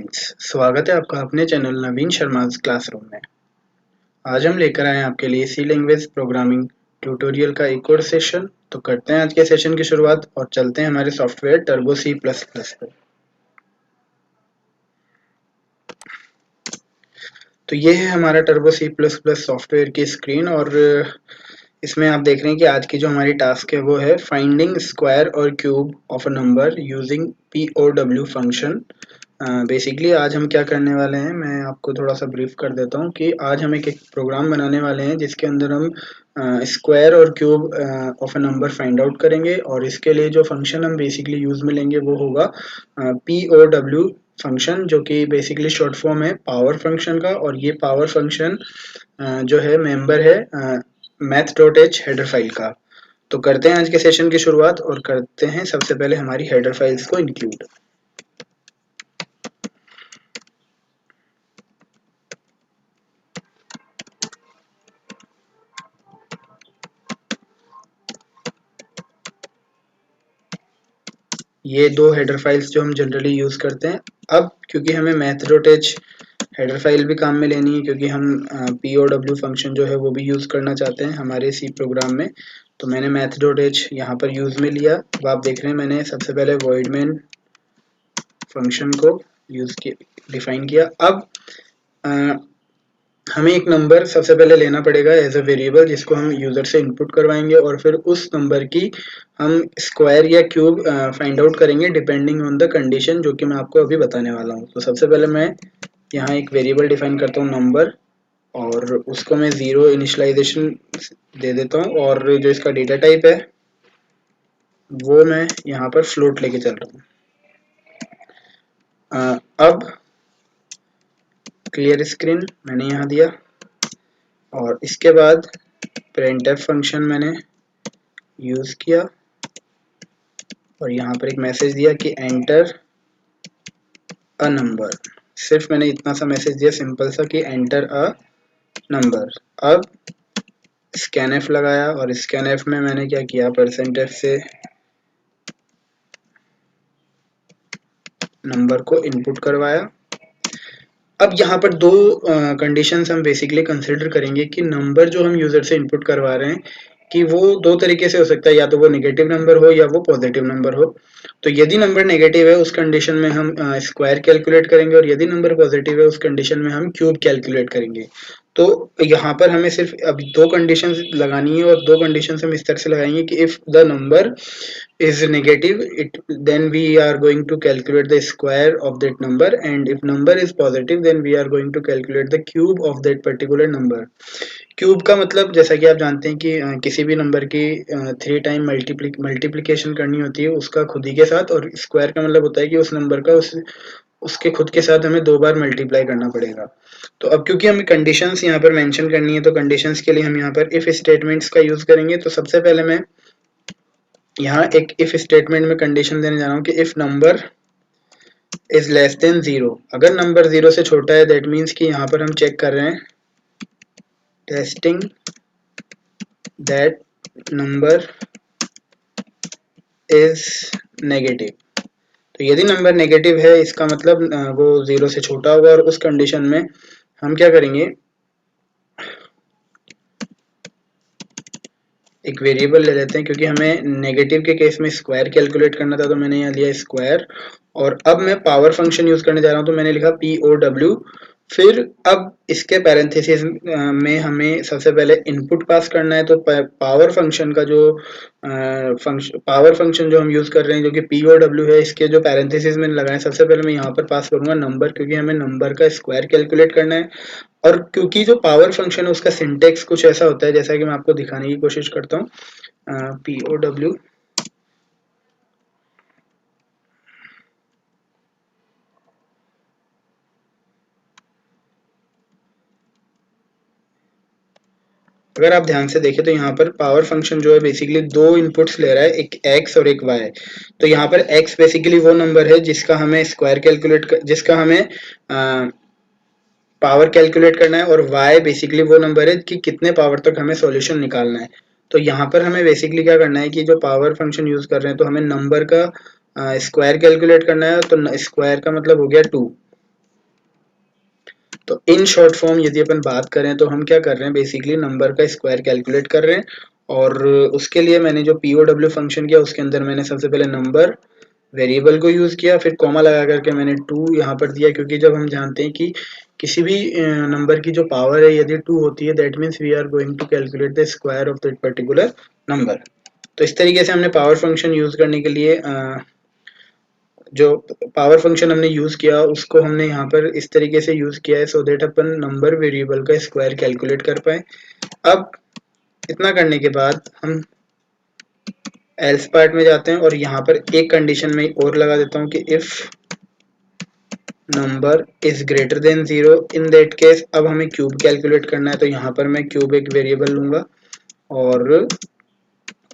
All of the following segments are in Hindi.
स्टूडेंट्स, स्वागत है आपका अपने चैनल नवीन शर्मा क्लासरूम में। आज हम लेकर आए हैं आपके लिए सी लैंग्वेज प्रोग्रामिंग ट्यूटोरियल का एक और सेशन। तो करते हैं आज के सेशन की शुरुआत और चलते हैं हमारे software Turbo C plus plus पर। तो ये है हमारा Turbo C plus plus software की स्क्रीन और इसमें आप देख रहे हैं कि आज की जो हमारी टास्क है वो है फाइंडिंग स्क्वायर और cube of a number using POW function. Basically आज हम क्या करने वाले हैं, मैं आपको थोड़ा सा ब्रीफ कर देता हूँ कि आज हम एक प्रोग्राम बनाने वाले हैं जिसके अंदर हम स्क्वायर और cube of a number find out करेंगे और इसके लिए जो फंक्शन हम बेसिकली यूज में लेंगे वो होगा POW फंक्शन, जो कि बेसिकली शॉर्ट फॉर्म है पावर फंक्शन का। और ये पावर फंक्शन जो है मेंबर है math.h हेडर फाइल का। तो करते हैं आज के सेशन की शुरुआत और करते हैं सबसे पहले हमारी हेडर फाइल्स को इंक्लूड। ये दो हेडर फाइल्स जो हम जनरली यूज करते हैं। अब क्योंकि हमें math.h हेडर फाइल भी काम में लेनी है, क्योंकि हम POW फंक्शन जो है वो भी यूज करना चाहते हैं हमारे सी प्रोग्राम में, तो मैंने math.h यहाँ पर यूज में लिया। अब आप देख रहे हैं मैंने सबसे पहले void main फंक्शन को यूज किया, डिफाइन किया। अब हमें एक नंबर सबसे पहले लेना पड़ेगा एज अ वेरिएबल जिसको हम यूजर से इनपुट करवाएंगे और फिर उस नंबर की हम स्क्वायर या क्यूब फाइंड आउट करेंगे डिपेंडिंग ऑन द कंडीशन, जो कि मैं आपको अभी बताने वाला हूँ। तो सबसे पहले मैं यहाँ एक वेरिएबल डिफाइन करता हूँ नंबर, और उसको मैं 0 इनिशियलाइजेशन दे देता हूँ और जो इसका डेटा टाइप है वो मैं यहाँ पर फ्लोट लेके चल रहा हूँ। अब क्लियर स्क्रीन मैंने यहाँ दिया और इसके बाद printf फंक्शन मैंने यूज किया और यहाँ पर एक मैसेज दिया कि एंटर अ नंबर। सिर्फ मैंने इतना सा मैसेज दिया सिंपल सा कि एंटर अ नंबर। अब scanf लगाया और scanf में मैंने क्या किया, %f से नंबर को इनपुट करवाया। अब यहाँ पर दो कंडीशंस हम बेसिकली कंसिडर करेंगे कि नंबर जो हम यूजर से इनपुट करवा रहे हैं कि वो दो तरीके से हो सकता है, या तो वो नेगेटिव नंबर हो या वो पॉजिटिव नंबर हो। तो यदि नंबर नेगेटिव है उस कंडीशन में हम स्क्वायर कैलकुलेट करेंगे और यदि नंबर पॉजिटिव है उस कंडीशन में हम क्यूब कैलकुलेट करेंगे। तो यहाँ पर हमें सिर्फ अभी दो कंडीशंस लगानी है और दो कंडीशंस हम इस तरह से लगाएंगे कि if the number is negative, then we are going to calculate the square of that number, and if number is positive then we are going to calculate the cube of that particular number। Cube का मतलब जैसा कि आप जानते हैं कि किसी भी नंबर की 3 टाइम मल्टीप्लिकेशन करनी होती है उसका खुद ही के साथ, और स्क्वायर का मतलब होता है कि उस नंबर का उसके खुद के साथ हमें 2 बार मल्टीप्लाई करना पड़ेगा। तो अब क्योंकि हमें कंडीशंस यहाँ पर मेंशन करनी है तो कंडीशंस के लिए हम यहाँ पर इफ स्टेटमेंट्स का यूज करेंगे। तो सबसे पहले मैं यहाँ एक इफ स्टेटमेंट में कंडीशन देने जा रहा हूँ कि if number is less than 0, अगर नंबर 0 से छोटा है दैट मीन्स कि यहाँ पर हम चेक कर रहे हैं testing that number is negative. तो यदि नंबर नेगेटिव है इसका मतलब वो 0 से छोटा होगा, और उस कंडीशन में हम क्या करेंगे, एक वेरिएबल ले लेते हैं क्योंकि हमें नेगेटिव के केस में स्क्वायर कैलकुलेट करना था, तो मैंने यहाँ लिया स्क्वायर। और अब मैं पावर फंक्शन यूज करने जा रहा हूँ तो मैंने लिखा POW। फिर अब इसके पैरेंथेसिस में हमें सबसे पहले इनपुट पास करना है। तो पावर फंक्शन का जो पावर फंक्शन जो हम यूज कर रहे हैं जो कि POW है, इसके जो पैरेंथेसिस मैंने लगाए सबसे पहले मैं यहाँ पर पास करूंगा नंबर, क्योंकि हमें नंबर का स्क्वायर कैलकुलेट करना है। और क्योंकि जो पावर फंक्शन है उसका सिंटेक्स कुछ ऐसा होता है जैसा कि मैं आपको दिखाने की कोशिश करता हूँ। POW अगर आप ध्यान से देखें तो यहाँ पर पावर फंक्शन जो है बेसिकली दो इनपुट्स ले रहा है, एक x और एक y। तो यहाँ पर x बेसिकली वो नंबर है जिसका हमें स्क्वायर कैलकुलेट जिसका हमें पावर कैलकुलेट करना है, और y बेसिकली वो नंबर है कि कितने पावर तक हमें सॉल्यूशन निकालना है। तो यहाँ पर हमें बेसिकली क्या करना है कि जो पावर फंक्शन यूज कर रहे हैं तो हमें नंबर का स्क्वायर कैलकुलेट करना है। तो स्क्वायर का मतलब हो गया 2। तो इन शॉर्ट फॉर्म यदि अपन बात करें तो हम क्या कर रहे हैं, बेसिकली नंबर का स्क्वायर कैलकुलेट कर रहे हैं। और उसके लिए मैंने जो POW फंक्शन किया उसके अंदर मैंने सबसे पहले नंबर वेरिएबल को यूज किया, फिर कॉमा लगा करके मैंने 2 यहाँ पर दिया, क्योंकि जब हम जानते हैं कि किसी भी नंबर की जो पावर है यदि 2 होती है, that means we are going to calculate the square of that particular number. तो इस तरीके से हमने पावर फंक्शन यूज करने के लिए जो पावर फंक्शन हमने यूज किया उसको हमने यहाँ पर इस तरीके से यूज किया है, so that upon number variable का स्क्वायर कैलकुलेट कर पाए। अब इतना करने के बाद हम एल्स पार्ट में जाते हैं और यहाँ पर एक कंडीशन में और लगा देता हूँ कि if number is greater than 0, in that case अब हमें क्यूब कैलकुलेट करना है, तो यहाँ पर मैं क्यूब एक वेरिएबल लूंगा और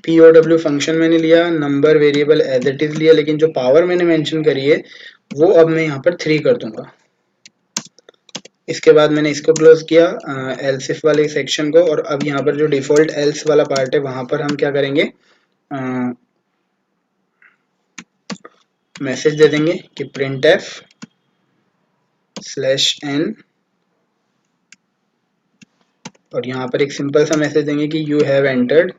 POW फंक्शन मैंने लिया, number variable as it is लिया, लेकिन जो पावर मैंने मेंशन करी है वो अब मैं यहाँ पर 3 कर दूंगा। इसके बाद मैंने इसको क्लोज किया एल्स इफ वाले सेक्शन को, और अब यहाँ पर जो डिफॉल्ट एल्स वाला पार्ट है वहां पर हम क्या करेंगे, मैसेज दे देंगे कि printf /n, और यहाँ पर एक सिंपल सा मैसेज देंगे कि यू हैव एंटर्ड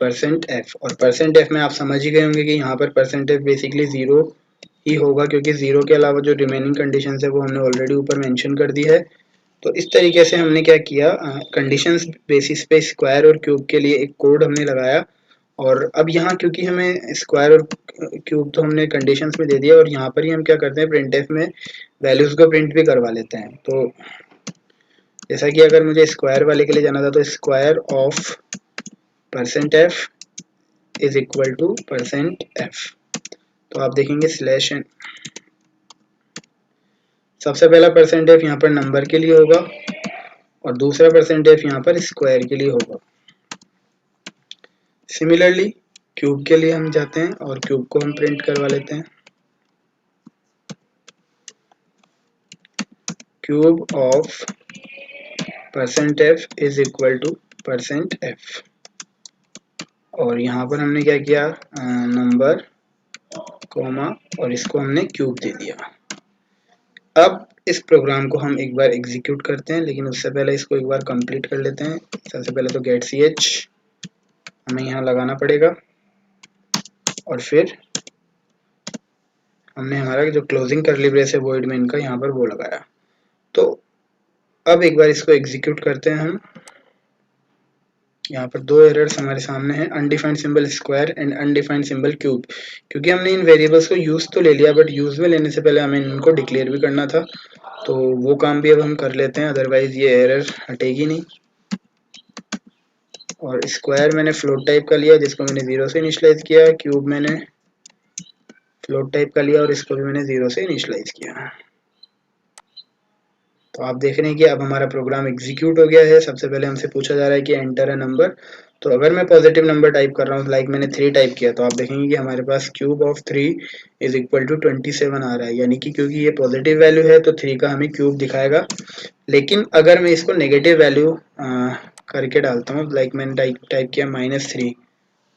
%f। और %f में आप समझ ही गए होंगे कि यहाँ पर %f बेसिकली 0 ही होगा, क्योंकि 0 के अलावा जो रिमेनिंग कंडीशन है वो हमने ऑलरेडी ऊपर मेंशन कर दी है। तो इस तरीके से हमने क्या किया, कंडीशंस बेसिस पे स्क्वायर और क्यूब के लिए एक कोड हमने लगाया। और अब यहाँ क्योंकि हमें स्क्वायर और क्यूब तो हमने कंडीशंस में दे दिया, और यहाँ पर ही हम क्या करते हैं, printf में वैल्यूज को प्रिंट भी करवा लेते हैं। तो जैसा कि अगर मुझे स्क्वायर वाले के लिए जाना था तो square of %f is equal to %f। तो आप देखेंगे /n, सबसे पहला %f यहाँ पर नंबर के लिए होगा और दूसरा %f यहाँ पर स्क्वायर के लिए होगा। सिमिलरली क्यूब के लिए हम जाते हैं और क्यूब को हम प्रिंट करवा लेते हैं, cube of %f is equal to %f। और यहाँ पर हमने क्या किया, नंबर कॉमा और इसको हमने क्यूब दे दिया। अब इस प्रोग्राम को हम एक बार एग्जीक्यूट करते हैं, लेकिन उससे पहले इसको एक बार कंप्लीट कर लेते हैं। सबसे पहले तो गेट ch हमें यहाँ लगाना पड़ेगा, और फिर हमने हमारा जो क्लोजिंग करली ब्रेस है वॉइड मेन का यहाँ पर वो लगाया। तो अब एक बार इसको एग्जीक्यूट करते हैं हम। यहाँ पर 2 एरर्स हमारे सामने हैं, undefined symbol square and undefined symbol cube. क्योंकि हमने इन वेरिएबल्स को यूज तो ले लिया, बट यूज में लेने से पहले हमें इनको डिक्लेयर भी करना था, तो वो काम भी अब हम कर लेते हैं, अदरवाइज ये एरर हटेगी नहीं। और स्क्वायर मैंने फ्लोट टाइप का लिया जिसको मैंने 0 से इनिशियलाइज किया, क्यूब मैंने फ्लोट टाइप का लिया और इसको भी मैंने 0 से इनिशियलाइज किया। तो आप देख रहे हैं कि अब हमारा प्रोग्राम एग्जीक्यूट हो गया है। सबसे पहले हमसे पूछा जा रहा है कि एंटर अ नंबर, तो अगर मैं पॉजिटिव नंबर टाइप कर रहा हूँ, लाइक मैंने 3 टाइप किया, तो आप देखेंगे कि हमारे पास cube of 3 is equal to 27 आ रहा है, यानी कि क्योंकि ये पॉजिटिव वैल्यू है तो 3 का हमें क्यूब दिखाएगा। लेकिन अगर मैं इसको नेगेटिव वैल्यू करके डालता हूँ, लाइक मैंने टाइप किया -3,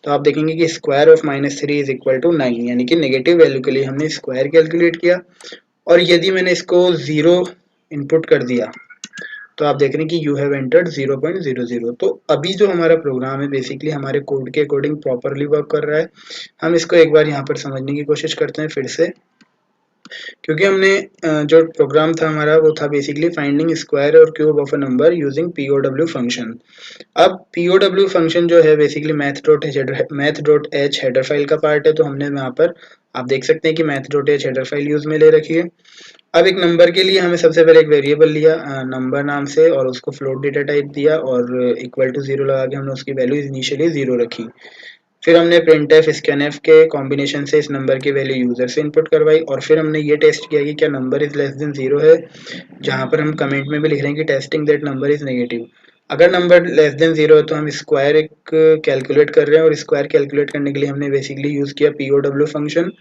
तो आप देखेंगे कि square of -3 is equal to 9, यानी कि नेगेटिव वैल्यू के लिए हमने स्क्वायर कैलकुलेट किया। और यदि मैंने इसको 0 इनपुट कर दिया तो आप देख रहे हैं कि यू हैव एंटर्ड 0.00। तो अभी जो हमारा प्रोग्राम है बेसिकली हमारे कोड के अकॉर्डिंग प्रॉपरली वर्क कर रहा है। हम इसको एक बार यहाँ पर समझने की कोशिश करते हैं फिर से, क्योंकि हमने जो प्रोग्राम था हमारा वो था बेसिकली फाइंडिंग स्क्वायर और cube of a number using POW function. अब POW फंक्शन जो है बेसिकली math.h हेडर फाइल का पार्ट है, तो हमने यहाँ पर आप देख सकते हैं कि math.h हेडर फाइल यूज में ले रखी है। अब एक नंबर के लिए हमें सबसे पहले एक वेरिएबल लिया नंबर नाम से और उसको फ्लोट डेटा टाइप दिया और इक्वल टू 0 लगा के हमने उसकी वैल्यू इनिशियली 0 रखी। फिर हमने printf scanf के कॉम्बिनेशन से इस नंबर की वैल्यू यूजर से इनपुट करवाई, और फिर हमने ये टेस्ट किया कि क्या नंबर इज लेस देन 0 है, जहां पर हम कमेंट में भी लिख रहे हैं कि testing that number is negative. अगर नंबर लेस देन 0 है तो हम स्क्वायर एक कैलकुलेट कर रहे हैं, और स्क्वायर कैलकुलेट करने के लिए हमने बेसिकली यूज़ किया POW फंक्शन।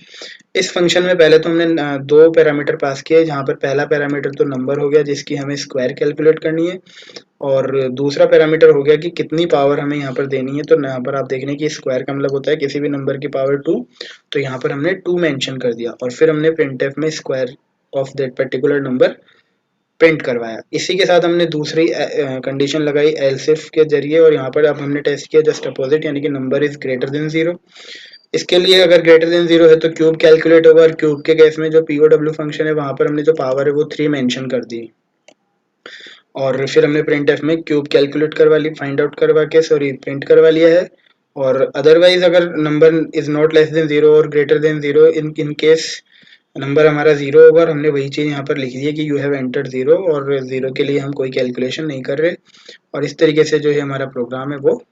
इस फंक्शन में पहले तो हमने दो पैरामीटर पास किए, जहाँ पर पहला पैरामीटर तो नंबर हो गया जिसकी हमें स्क्वायर कैलकुलेट करनी है, और दूसरा पैरामीटर हो गया कि कितनी पावर हमें यहाँ पर देनी है। तो यहाँ पर आप देख रहे हैं कि स्क्वायर का मतलब होता है किसी भी नंबर की पावर 2, तो यहाँ पर हमने 2 मेंशन कर दिया, और फिर हमने printf में square of that particular number print करवाया। इसी के साथ हमने दूसरी कंडीशन लगाई एल्स इफ के जरिए, और यहाँ पर अब हमने टेस्ट किया जस्ट अपोजिट, यानी कि नंबर इज ग्रेटर देन 0। इसके लिए अगर ग्रेटर देन 0 है तो क्यूब कैलकुलेट होगा, और क्यूब के केस में जो POW फंक्शन है वहां पर हमने जो पावर है वो 3 मेंशन कर दी, और फिर हमने printf में क्यूब कैलकुलेट करवा ली, फाइंड आउट करवा के सॉरी प्रिंट करवा लिया है। और अदरवाइज अगर number is not less than 0 और greater than 0, in case number हमारा 0 होगा, और हमने वही चीज़ यहाँ पर लिख दी है कि यू हैव एंटर्ड 0, और 0 के लिए हम कोई कैलकुलेशन नहीं कर रहे, और इस तरीके से जो है हमारा प्रोग्राम है वो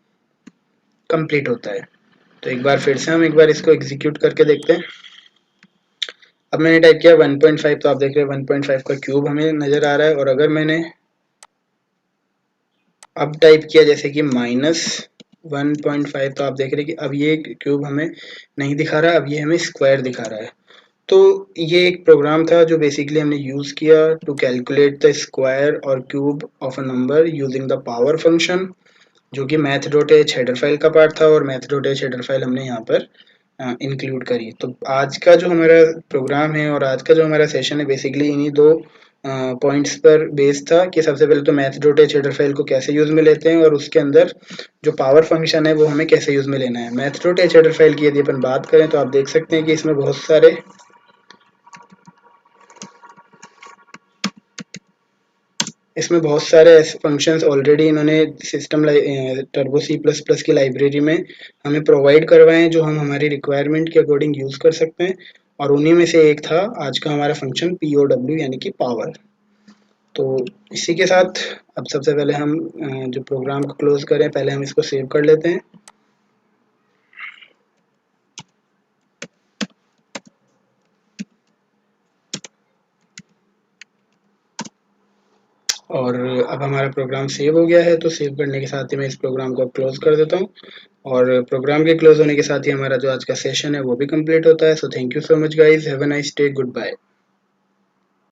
कंप्लीट होता है। तो एक बार फिर से हम एक बार इसको एग्जीक्यूट करके देखते हैं। अब मैंने टाइप किया 1.5, तो आप देख रहे हैं 1.5 का क्यूब हमें नज़र आ रहा है, और अगर मैंने अब टाइप किया जैसे कि -1.5, तो आप देख रहे हैं कि अब ये क्यूब हमें नहीं दिखा रहा, अब ये हमें स्क्वायर दिखा रहा है। तो ये एक प्रोग्राम था जो बेसिकली हमने यूज़ किया टू कैलकुलेट द स्क्वायर और cube of a number using the power function, जो कि math.h हेडर फाइल का पार्ट था, और math.h हेडर फाइल हमने यहाँ पर इंक्लूड करी। तो आज का जो हमारा प्रोग्राम है और आज का जो हमारा सेशन है बेसिकली इन्हीं दो पॉइंट्स पर बेस्ड था, कि सबसे पहले तो math.h हेडर फाइल को कैसे यूज़ में लेते हैं, और उसके अंदर जो पावर फंक्शन है वो हमें कैसे यूज़ में लेना है। math.h हेडर फाइल की यदि अपन बात करें तो आप देख सकते हैं कि इसमें बहुत सारे ऐसे फंक्शंस ऑलरेडी इन्होंने सिस्टम टर्बो C++ की लाइब्रेरी में हमें प्रोवाइड करवाए हैं, जो हम हमारी रिक्वायरमेंट के अकॉर्डिंग यूज़ कर सकते हैं, और उन्हीं में से एक था आज का हमारा फंक्शन POW यानी कि पावर। तो इसी के साथ अब सबसे पहले हम जो प्रोग्राम को क्लोज करें, पहले हम इसको सेव कर लेते हैं। और अब हमारा प्रोग्राम सेव हो गया है, तो सेव करने के साथ ही मैं इस प्रोग्राम को क्लोज कर देता हूँ, और प्रोग्राम के क्लोज होने के साथ ही हमारा जो आज का सेशन है वो भी कंप्लीट होता है। So thank you so much guys, have a nice day, good bye.